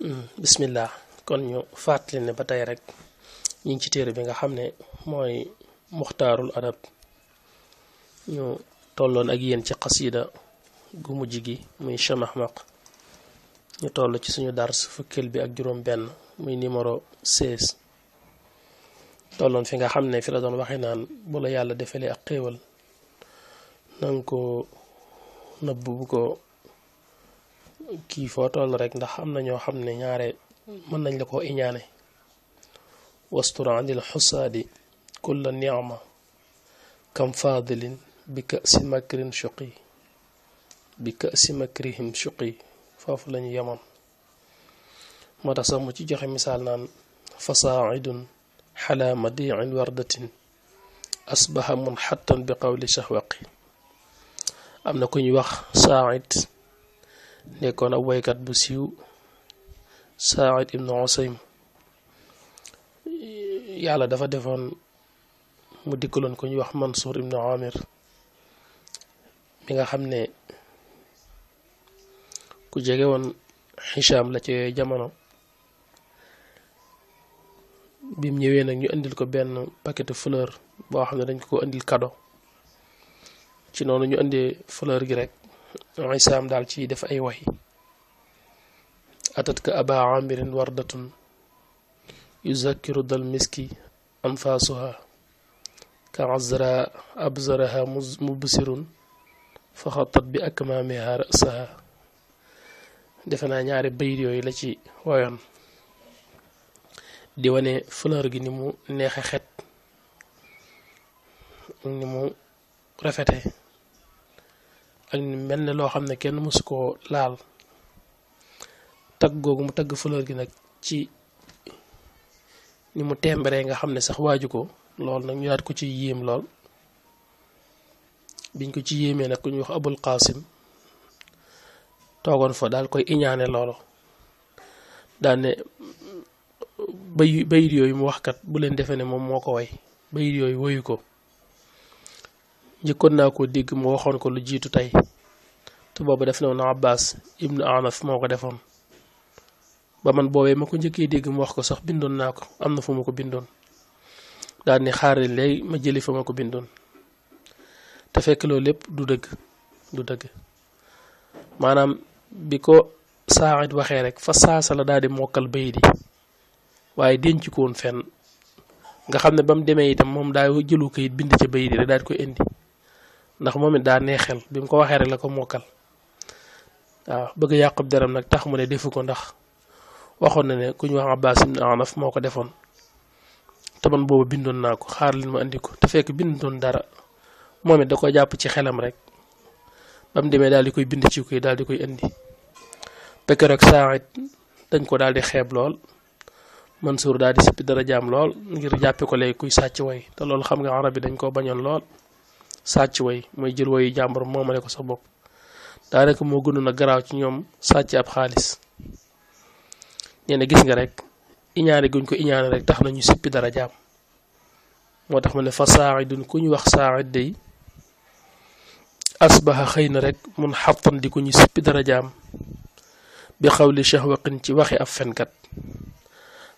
bismillah kon ñu fàttali ne ba tey rek ñu ngi ci téere bi nga xam ne mooy muxtaarul adab ñu tolloon ak yéen ci xasida gu mujj gi muy chamahmaq ñu toll ci suñu dars fukkeel bi ak juróom benn muy numéro 16 tolloon fi nga xam ne fi la doon waxe naan bu la yàlla defalee ak xéewal nanga ko nëbb bu ko kii foo toll rek ndax am na ñoo xam ne ñaare mën nañ la koo iñaane wastur anil xusaadi kulla ni'ma kam faadilin bi kasi makrin shuqi bi kasi makrihim shuqi foofu la ñu yemoon moo tax sax mu ci joxe misaal naan fasaaidun xala madiin wardatin asbaha munxattan bi qawli shahwaqi am na ku ñuy wax saaid nekkoon ab waykat bu siiw Saïd ibnu Usaym yàlla dafa defoon mu dikkaloon ko ñuy wax Mansour ibnu Amir mi nga xam ne ku jege woon Hicham la ci yooyu jamono bim ñëwee nag ñu indil ko benn paquet fleur boo xam ne dañ ko indil cadeau ci noonu ñu indee fleur gi rek Isaam daal ci def ay way atat ka aba amirin wardatun yuzakkiru dal miski anfaasuha ka azra abzaraha mubsirun faxatat bi akmaamiha rasaha defe naa ñaari bayit yooyu la ci woyoon di wane fleur gi ni mu neexe xet ni mu rafete ak mel ne loo xam ne kenn mësu koo laal tagg googu mu tagg fleur gi nag ci ni mu temberee nga xam ne sax waaju ko lool nag ñu daat ko ci yéem lool biñ ko ci yéemee nag ku ñuy wax abul qasim toogoon fa daal koy iñaane loolu daal ne bayit yooyu mu wax kat bu leen defee ne moom moo ko way bayit yooyu woyu ko njëkkoon naa ko dégg mu waxoon ko lu jiitu tey te boobu def na woon Abbas ibnu Anaf moo ko defoon ba man boobee ma ko njëkkee dégg mu wax ko sax bindoon naa ko am na fu ma ko bindoon daal ni xaaral léegi ma jëli fa ma ko bindoon te fekk loolu lépp du dëgg maanaam bi ko Saïd waxee rek fa saasa la daal di mokkal bayit yi waaye denc ko woon fenn nga xam ne ba mu demee itam moom daa jëlu kayit bind ca bayit yi rek daal di koy indi ndax moom it daa neexel bi mu ko waxee rek la ko mokkal waaw bëgg yàqub deram nag tax mu ne defu ko ndax waxoon na ne ku ñu wax Abbas ibn Anaf moo ko defoon te man boobu bindoon naa ko xaar leen ma andi ko te fekk bindoon dara moom it da ko jàpp ci xelam rek ba mu demee daal di koy bind ci koy daal di koy indi pekk rek Saïd dañ ko daal di xeeb lool Mansour daal di sippi dara jaam lool ngir jàppe ko léegi kuy sàcc way te loolu xam nga arab yi dañ koo bañoon lool sàcc way mooy jël wayu jàmbur moomale ko sa bopp daanaka moo gënoon a garaaw ci ñoom sàcc ab xaalis nee na gis nga rek iñaane guñ ko iñaane rek tax na ñu sippi dara jaam moo tax ma ne fa Saïdun ku ñu wax Saïd day asbaha xëy na rek mun xattan di ko ñu sippi dara jaam bi xawli shahwaqin ci waxi ab fenkat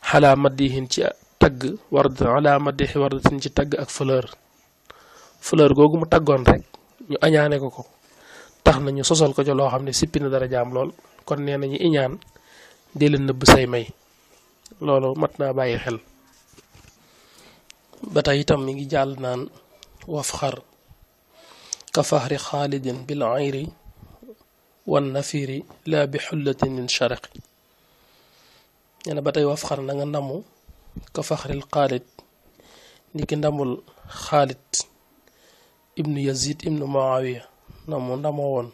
xalaa madihin ci tagg wardatin xalaa madihi wardatin ci tagg ak fleur googu mu taggoon rek ñu añaane ko tax na ñu sosal ko ca loo xam ne sippi na dara jaam lool kon nee nañu iñaan di leen nëbb say may loolu mat naa bàyyi xel ba tey itam mi ngi jàll naan waf xar ka faxri xaalidin bil ayri wan nafiri laa bi xullatin min sharaqi nee na ba tey waf xar na nga ndamu ka faxril xaalid ni ki ndamul xaalid ibnu yazid ibnu muawiya ndamoo woon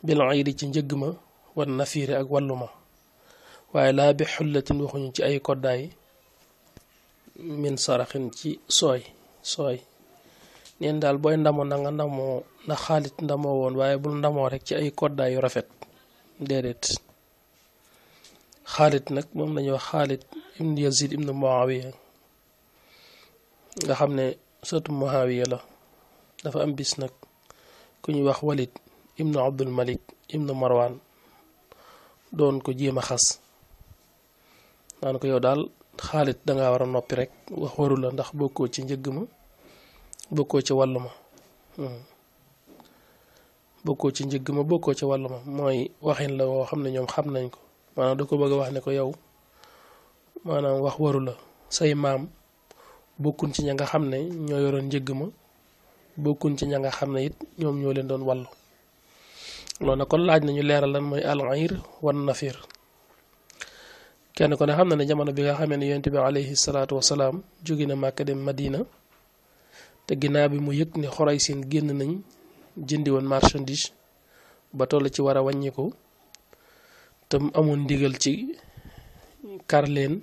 bil ayri ci njëgg ma wan nafiri ak wàllu ma waaye laa bi xullatin waxuñu ci ay koddaay min saraxin ci sooy neen daal booy ndamoo na nga ndamoo na xaalit ndamoo woon waaye bul ndamoo rek ci ay koddaay yu rafet déedéet xaalit nag moom lañuy wax xaalit ibnu yazid ibnu muawiya nga xam ne sëtu muawiya la dafa am bis nag ku ñuy wax walid ibnu abdul malik ibnu marwan doon ko jéem a xas naan ko yow daal Xaalid dangaa war a noppi rek wax waru la ndax bokkoo ci njëgg ma bokkoo ci wàllu ma bokkoo ci njëgg ma bokkoo ci wàllu ma mooy waxin la woo xam ne ñoom xam nañ ko maanaam da ko bëgg a wax ne ko yow maanaam wax waru la say maam bokkuñ ci ña nga xam ne ñoo yoroon njëgg ma bokkuñ ci ña nga xam ne it ñoom ñoo leen doon wàllu loolu nag kon laaj nañu leeral lan mooy al-ayr wan nafir kenn ko ne xam na ne jamono bi nga xamee ne yonent bi alayhi salaatu wasalaam jóge na Màkka dem Madina te ginnaaw bi mu yëg ne Xuraysin génn nañ jëndi woon marchandise ba toll ci war a wàññiku te mu amoon ndigal ci kar leen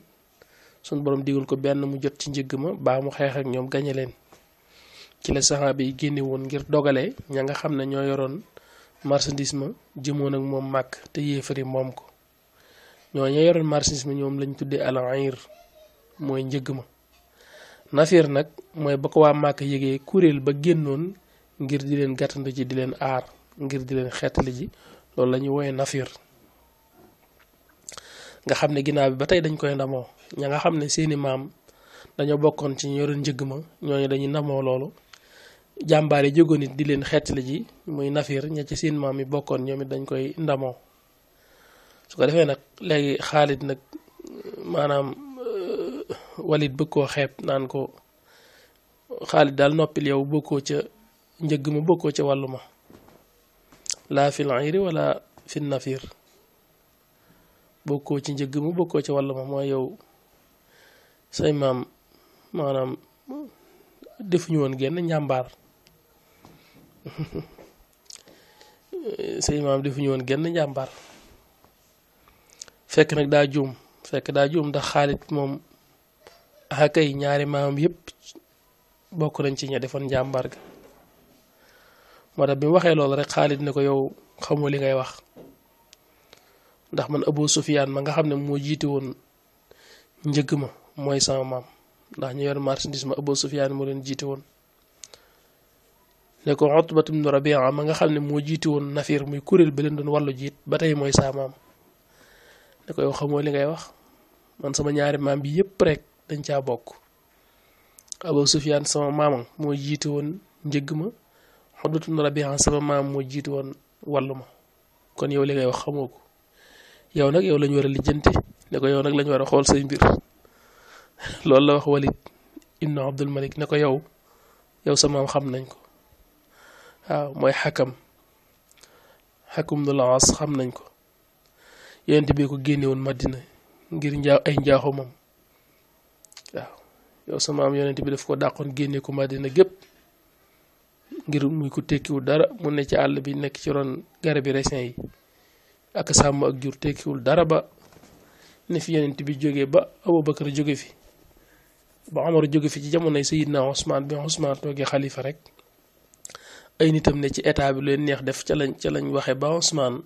suñ borom digal ko benn mu jot ci njëgg ma baa mu xeex ak ñoom gañe leen ci la saxaaba yi génne woon ngir dogale ña nga xam ne ñoo yoroon marchandise ma jëmoon ak moom màkk te yéefari moom ko ñoo ña yoroon marchandise ma ñoom lañ tuddee al-ayr mooy njëgg ma nafir nag mooy ba ko waa màkk yëgee kuréel ba génnoon ngir di leen gàttandu ji di leen aar ngir di leen xeetali ji loolu la ñuy wooye nafir nga xam ne ginnaaw bi ba tey dañ koy ndamoo ña nga xam ne seeni maam dañoo bokkoon ci ñu yoroon njëgg ma ñooñu dañuy ndamoo loolu jàmbaar yi jógoon it di leen xeetali ji muy nafir ña ci seen maam yi bokkoon ñoom it dañ koy ndamoo su ko defee nag léegi Xaalid nag maanaam Walid bëgg koo xeeb naan ko Xaalid daal noppil yow bokkoo ca njëgg ma bokkoo ca wàllu ma laa fil ayri wala fil nafir bokkoo ci njëgg ma bokkoo ca wàllu ma mooy yow say maam maanaam defuñu woon genn njàmbaar say maam defuñu woon genn njàmbaar fekk nag daa juum ndax Xaalid moom kay ñaari maamam yépp bokk nañ ci ña defoon njàmbaar ga moo tax bi mu waxee loolu rek Xaalid ne ko yow xamoo li ngay wax ndax man Abu Sufyaan ma nga xam ne moo jiite woon njëgg ma mooy sama maam ndax ñu yor marchandise ma Abu Sufyaan moo leen jiite woon ne ko Utbatu ibn Rabi'a ma nga xam ne moo jiite woon nafir muy kuréel bi leen doon wàllu jiit ba tey mooy sama maam ne ko yow xamoo li ngay wax man sama ñaari maam bi yépp rek dañ caa bokk Abu Sufyaan sama maamam moo jiite woon njëgg ma Utbatu ibn Rabi'a sama maam moo jiite woon wàllu ma kon yow li ngay wax xamoo ko yow nag yow lañu war a lijjanti ne ko yow nag lañu war a xool say mbir loolu la wax Walid ibnu Abdul Malik ne ko yow sa maam xam nañ ko waaw mooy xakam ibnul Aas xam nañ ko yonent bi ko génne woon Madina ngir ay njaaxumam waaw yow sa maam yonent bi daf ko dàqoon génne ko Madina gépp ngir muy ko tekkiwul dara mu ne ci àll bi nekk ci ron garabi raisin yi ak sàmm ak jur tekkiwul dara ba ne fi yonent bi jógee ba Abubakar jóge fi ba Omar jóge fi ci jamonoy Sayyidna Usmaan bi Usmaan toogee xalifa rek ay nitam ne ci état bi leen neex def ca lañ waxe ba Usmaan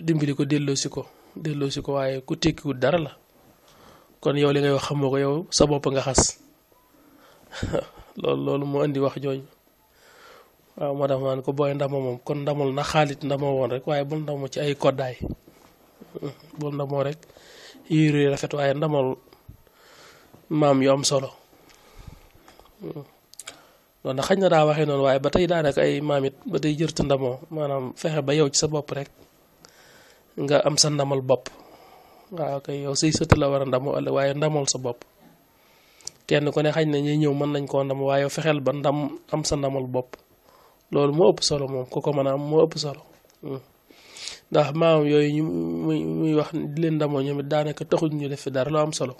dimbali ko delloosi ko waaye ku tekkiwul dara la kon yow li ngay wax xamoo ko yow sa bopp nga xas loolu moo indi wax jooju waaw moo tax maan ko booy ndamo moom kon ndamul na Xaalid ndamoo woon rek waaye bul ndamoo ci ay koddaay bul ndamoo rek yére rafet waaye ndamal maam yu am solo loolu na xañ na daa waxee noonu waaye ba tey daanaka ay maam it ba tey jërta ndamoo maanaam fexe ba yow ci sa bopp rek nga am sa ndamal bopp waaw kay yow say sët la war a ndamoo ëllëg waaye ndamal sa bopp kenn ku ne xañ na ñuy ñëw mën nañ koo ndam waaye fexeel ba ndam am sa ndamal bopp loolu moo ëpp solo moom ku ko mën a am moo ëpp solo ndax maam yooyu muy wax di leen ndamoo ñoom it daanaka taxuñ ñu def fi dara lu am solo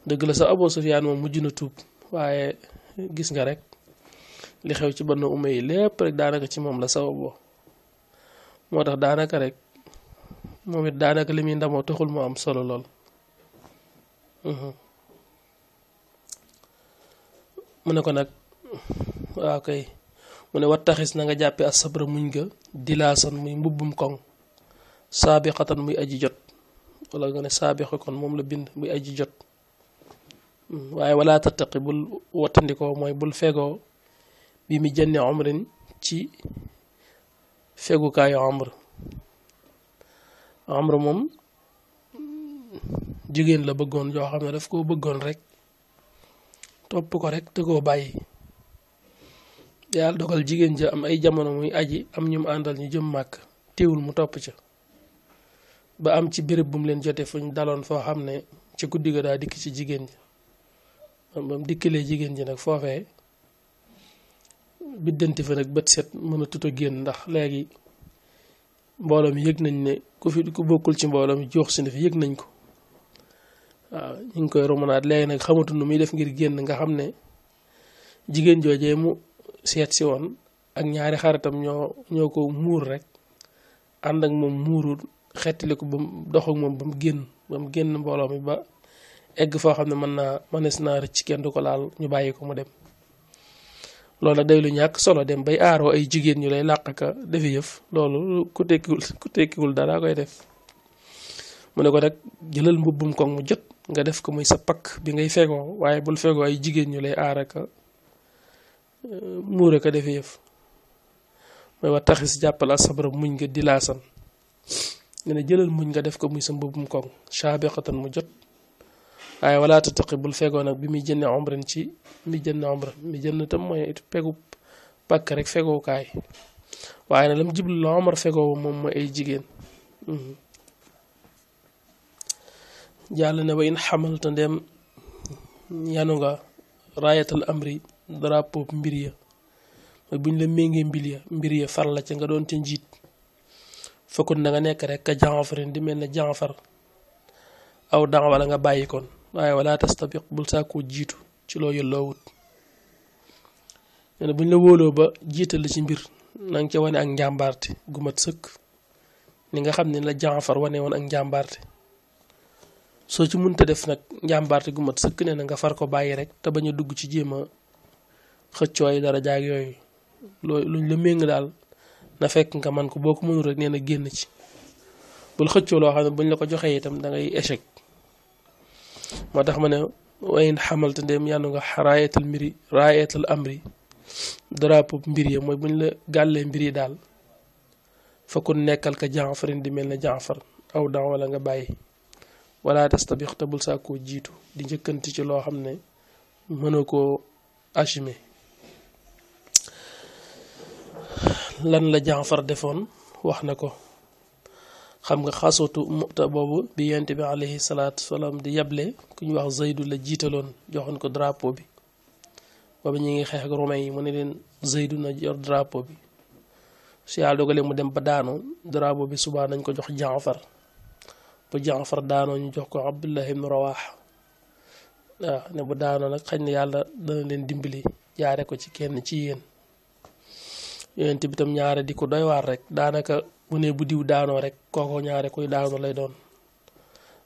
dëgg la sax Abu Sufyaan moom mujj na tuub waaye gis nga rek li xew ci Banu Umayya lépp rek daanaka ci moom la sababoo moo tax daanaka rek moom it daanaka li muy ndamoo taxul mu am solo lool mu ne ko nag waaw kay mu ne wattaxis na nga jàppe as-sabra muñ nga dilaasan muy mbubbum koŋ saabiqatan muy aji jot wala nga ne saabiqa kon moom la bind muy aji jot waaye wala tattaqi bul wattandikoo mooy bul fegoo bi mi jënne omrin ci fegukaayu omr moom jigéen la bëggoon joo xam ne daf koo bëggoon rek topp ko rek te koo bàyyi yàlla dogal jigéen ja am ay jamono muy aji am ñum àndal ñu jëm màkk teewul mu topp ca ba am ci béréb bu mu leen jote fuñ daloon foo xam ne ci guddi ga daa dikk ci jigéen ji ba mu dikkalee jigéen ji nag foofee biddanti fa nag bët set mën a tuta génn ndax léegi mbooloo mi yëg nañ ne ku bokkul ci mbooloo mi joox si ne fi yëg nañ ko waaw ñu ngi koy romonaat léegi nag xamatu nu muy def ngir génn nga xam ne jigéen joojee mu seet si woon ak ñaari xaritam ñoo ko muur rek ànd ak moom muurul xettali ko ba mu dox ak moom ba mu génn mbooloo mi ba egg foo xam ne mënees naa rëcc kenn du ko laal ñu bàyyi ko mu dem loolu nag day lu ñàkk solo dem bay aaroo ay jigéen ñu lay làq ka defi yëf loolu ku tekkiwul dara koy def mu ne ko nag jëlal mbubbum koŋ mu jot nga def ko muy sa pakk bi ngay fegoo waaye bul fegoo ay jigéen ñu lay aar aka muure ka defi yëf mooy wa taxis jàppal asabra muñ nga di laasan ne na jëlal muñ nga def ko muy sa mbubbum koŋ saabiqatan mu jot waaye wala tataqi bul fegoo nag bi muy jënne omran ci mi jënne omra mi jënn tam mooy pegu pakk rek fegookaay waaye nag lam jiblu la omar fegoo moom mooy ay jigéen jàll ne wa in xamalta ndem yanu nga raayatal amri drapeau mbir ya mooy buñ la méngee mbir ya far la ca nga doon ca njiit fakkut na nga nekk rek ka janfarin di mel ne janfar aw dan wala nga bàyyi kon waaye wala tastabiq bul sàkkoo jiitu ci loo yëlloowut nee na buñ la wóoloo ba jiital la ci mbir na nga ca wane ak njàmbaarte gu mat sëkk ni nga xam ne la janfar wane woon ak njàmbaarte soo ci munta def nag njàmbaarte gu mat sëkk ne na nga far ko bàyyi rek te bañ a dugg ci jéem a xëccoo ay dara jaag yooyu luñ la méng daal na fekk nga man ko boo ko mënul rek nee na génn ci bul xëccoo loo xam ne buñ la ko joxee itam da ngay échec moo tax ma ne wayin xamalta ndem yànnu nga raayatal amri drapeau mbir ya mooy buñ la gàllee mbir yi daal fakkun nekkal ka janfarin di mel ne janfar aw dan wala nga bàyyi wala tastabix te bul saa koo jiitu di njëkkanti ci loo xam ne mënoo koo assumer lan la janfar defoon wax na ko xam nga xasootu muta boobu bi yonent bi alayhi salaatu wasalaam di yable ku ñu wax Zaydu la jiitaloon joxoon ko drapeau bi boobu ñu ngi xeex ak romain yi mu ne leen Zaydu na yor drapeau bi su yàlla dogalee mu dem ba daanu drapeau bi subaa nañ ko jox janfar bu janfar daanoo ñu jox ko Abdullah ibn Rawaha waaw ne bu daanoo nag xañ na yàlla dana leen dimbali jaare ko ci kenn ci yéen yonent bi tam ñaare di ko doy waar rek daanaka bu ne bu diw daanoo rek kooko ñaare koy daanoo lay doon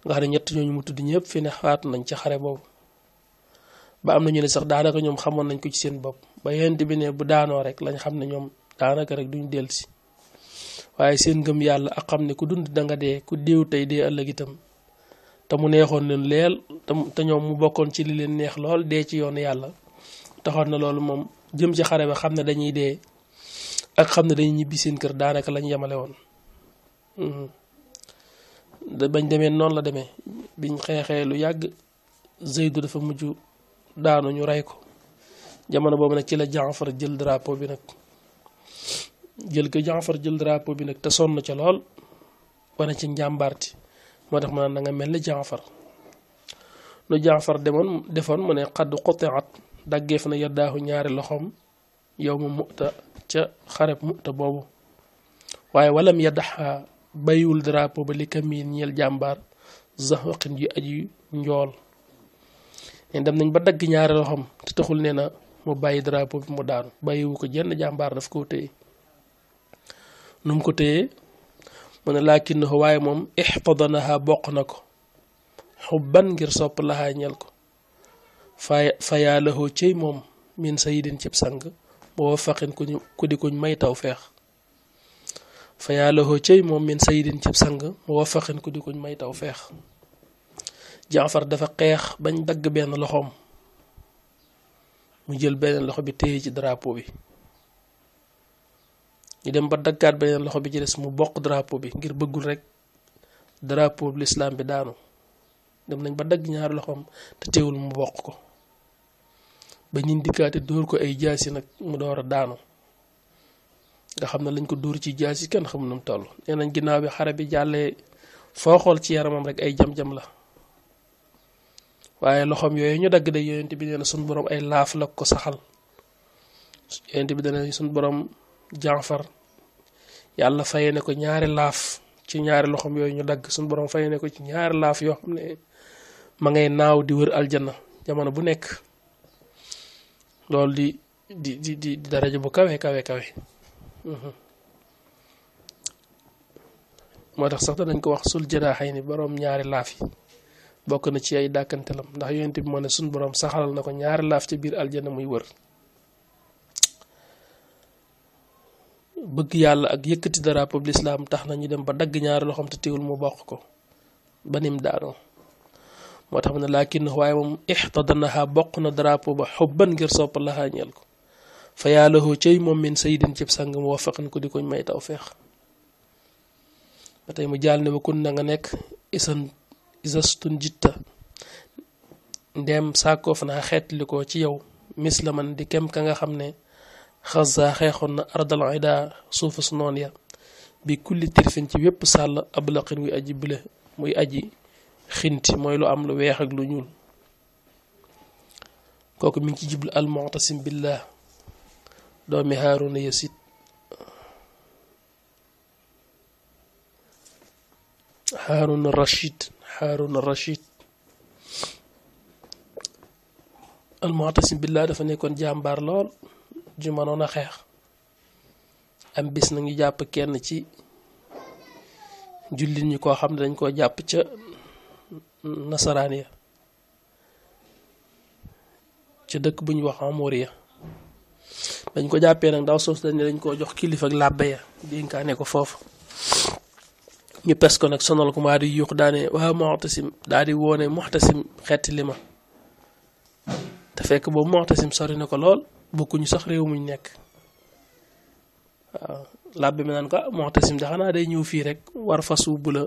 nga xam ne ñett ñooñu mu tudd ñëpp fi ne faatu nañ ci xare boobu ba am na ñu ne sax daanaka ñoom xamoon nañ ko ci seen bopp ba yonent bi ne bu daanoo rek lañ xam ne ñoom daanaka rek duñ dellusi waaye seen ngëm yàlla ak xam ne ku dund da nga dee ku déew tey dee ëllëg itam te mu neexoon leen leel te ñoom mu bokkoon ci li leen neex lool dee ci yoonu yàlla taxoon na loolu moom jëm ci xare ba xam ne dañuy dee ak xam ne dañuy ñibbi seen kër daanaka lañ yemale woon bañ demee noonu la demee biñ xeexee lu yàgg Zaydu dafa mujj daanu ñu rey ko jamono boobu nag ci la Jaafar jël drapeau bi nag jël drapeau bi nag te sonn ca lool wane ci njàmbaarti moo tax ma naan na nga mel ni Jaafar lu Jaafar defoon mu ne xadd qutiat daggeef na yaddaahu ñaari loxoom yow mu mu'ta ca xareb mu'ta boobu waaye walam yaddaxa bayiwul drapeau ba li kamiin ñeel jàmbaar zaxwaqin yu aji njool ne dem nañ ba dagg ñaari loxoom te taxul nee na mu bàyyi drapeau bi mu daanu bàyyiwu ko jenn jàmbaar daf koo téye nu mu ko téye mu ne laakin waaye moom ixtadanaha bokk na ko xubban ngir sopp laxaa ñeel ko fayaa laxoo cëy moom min sayidin cib sang mu wafaqin ku di kuñ may taw feex fayaa laxoo cëy moom min sayidin cib sang mu wafaqin ku di kuñ may taw feex Jaafar dafa xeex bañ dagg benn loxoom mu jël beneen loxo bi téye ci drapeau bi ñu dem ba daggaat beneen loxo bi ci des mu bokk drapeau bi ngir bëggul rek drapeau bi lislaam bi daanu dem nañ ba dagg ñaari loxoom te teewul mu bokk ko ba ñin dikkaate dóor ko ay jaasi nag mu door a daanu nga xam ne lañ ko dóor ci jaasi kenn xamul nu mu toll nee nañ ginnaaw bi xare bi jàllee foo xool ci yaramam rek ay jam-jam la waaye loxoom yooyu ñu dagg de yonent bi nee na suñ borom ay laaf la ko saxal yonent bi dana suñ borom Jaafar yàlla fayee ne ko ñaari laaf ci ñaari loxoom yooyu ñu dagg suñ borom fayee ne ko ci ñaari laaf yoo xam ne ma ngay naaw di wër aljanna jamono bu nekk loolu di daraja bu kawe kawe kawe moo tax sax danañ ko wax sul janaaxay ni borom ñaari laaf yi bokk na ci ay dàkkantelam ndax yonent bi moo ne suñ borom saxalal na ko ñaari laaf ci biir aljanna muy wër bëgg yàlla ak yëkkati drapeau bi lislaam tax na ñu dem ba dagg ñaari loxoom te teewul mu bokk ko ba nim daanoo moo tax mu ne laakin waaye moom ixtadanaha bokk na drapeau ba xubban ngir sopp laxaa ñeel ko fa yàllahoo cey moom min sayidin cib sang mu wafaqan ko di koñ may taw feex ba tey mu jàll ne ba kun na nga nekk isastun jitta ndeem sàkkoof naa xeetli ko ci yow mis la man di kem ka nga xam ne xasa xeexoon na ardal ida suufa su noon ya bi kulli tirfin ci wépp sàll ablaqin muy aji bule muy aji xinti mooy lu am lu weex ak lu ñuul kooku mi ngi ci jublu al mu'tasim billah doomi Haaruna Yasid Haaruna Rashid al mu'tasim billah dafa nekkoon jàmbaar lool ju mënoon a xeex am bis na ngi jàpp kenn ci jullit ñi koo xam ne dañ koo jàpp ca nasaraan ya ca dëkk bu ñu wax Amoriya dañ ko jàppee nag ndaw soos dañ ne dañ koo jox kilifa ak làbbe ya dénkaane ko foofu ñu pes ko nag sonal ko maa di yuux daane waaw Mu'tasim daal di woone Mu'tasim xetti li ma te fekk boobu Mu'tasim sori na ko lool bokkuñu sax réew muñ nekk waaw làbbe mi naan ko Mu'tasim de xanaa day ñëw fii rek war fasu bula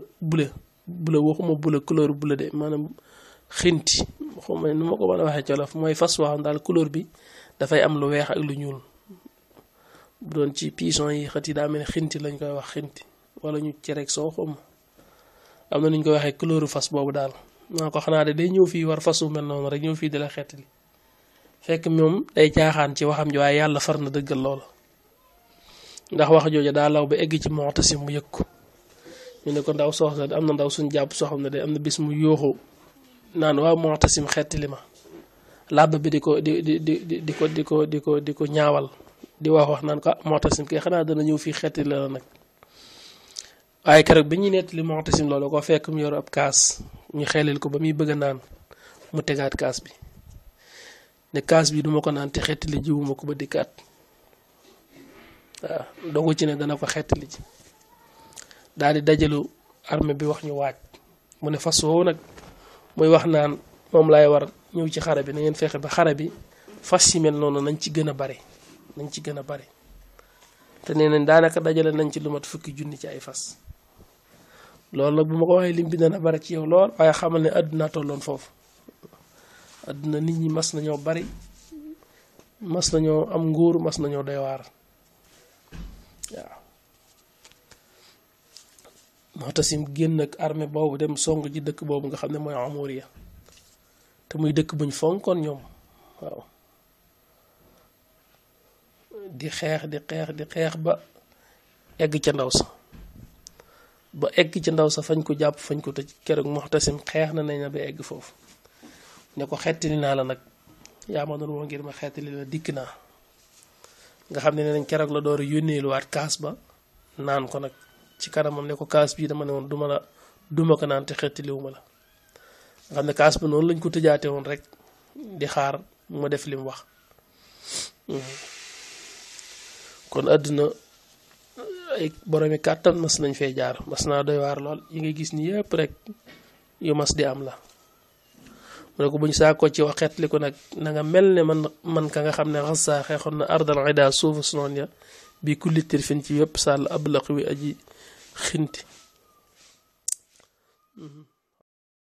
waxuma bula couleur bula de maanaam xinti xawma nu ma ko mën a waxee colof mooy fas waxam daal couleur bi dafay am lu weex ak lu ñuul bu doon ci pison yi xët yi daa mel ne xinti lañ koy wax xinti wala ñu ci rek soo xawma am na nuñ koy waxee couleur fas boobu daal naa ko xanaa de day ñëw fii war fasu mel noonu rek ñëw fii di la xettali fekk moom day caaxaan ci waxam ji waaye yàlla far na dëggal loola ndax wax jooja daa law ba egg ci Mu'tasim mu yëg ko ñu ne ko ndaw soxna am na ndaw suñ jàpp soo xam ne de am na bis mu yooxu naan waaw Mu'tasim xettali ma làbba bi di ko ñaawal di wax naan ko Mu'tasim kay xanaa dana ñëw fii xettali la nag waaye keroog bi ñuy nettali Mu'tasim loolu ko fekk mu yor ab kaas ñu xelil ko ba muy bëgg a naan mu tegaat kaas bi ne kaas bi duma ko naan te xettali jiwuma ko ba dikkaat waaw dogu ci ne dana ko xettali ji daal di dajalu armée bi wax ñu waaj mu ne fas woowu nag muy wax naan moom lay war ñëw ci xare bi na ngeen fexe ba xare bi fas yi mel noonu nañ ci gën a bari te nee nañ daanaka dajale nañ ci lu mat 10 junni ci ay fas loolu nag bu ma ko waxee lim bi dana bari ci yow lool waaye xamal ne àdduna tolloon foofu àdduna nit ñi mas nañoo bari mas nañoo am nguur mas nañoo doy waar waaw Mu'tasim génn ak armée boobu dem song ji dëkk boobu nga xam ne mooy Amoriya te muy dëkk buñ fonkoon ñoom waaw di xeex ba egg ca ndaw sa fañ ko jàpp fañ ko tëj keroog Mu'tasim xeex na nañ na ba egg foofu ne ko xettali naa la nag yaa ma doon woo ngir ma xettali la dikk naa nga xam ne nañ keroog la door a yónneeluwaat kaas ba naan ko nag ci kanamam ne ko kaas bii dama ne woon duma ko naan te xettaliwuma la nga xam ne kaas ba noonu lañ ko tëjaate woon rek di xaar mu def li mu wax kon àdduna ay boromi kàttan mas nañ fee jaar mas naa doy waar lool yi ngay gis ni yëpp rek yu mas di am la mu ne ko buñ saakoo ci wax xeetli ko nag na nga mel ne man ka nga xam ne xasa xeexoon na ardal ida suufa su noon ya bi kulli tirfin ci yëpp sàll ablaq wi aji xinti